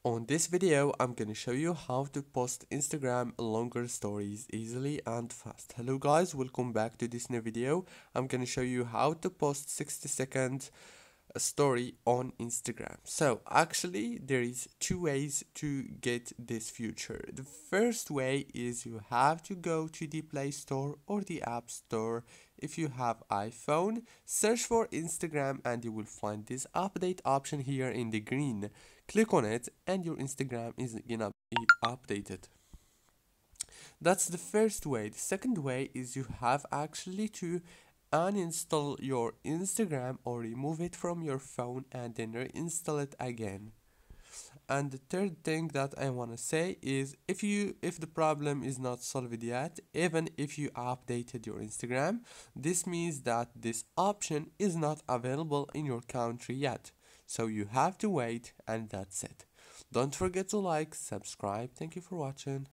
On this video, I'm gonna show you how to post Instagram longer stories easily and fast. Hello guys, welcome back to this new video. I'm gonna show you how to post 60-second story on Instagram. So actually there is two ways to get this feature. The first way is you have to go to the Play Store or the App Store. If you have iPhone, search for Instagram and you will find this update option here in the green. Click on it and your Instagram is gonna be updated. That's the first way. The second way is you have actually to uninstall your Instagram or remove it from your phone and then reinstall it again. And the third thing that I want to say is if the problem is not solved yet, even if you updated your Instagram, this means that this option is not available in your country yet. So you have to wait, and that's it. Don't forget to like, subscribe. Thank you for watching.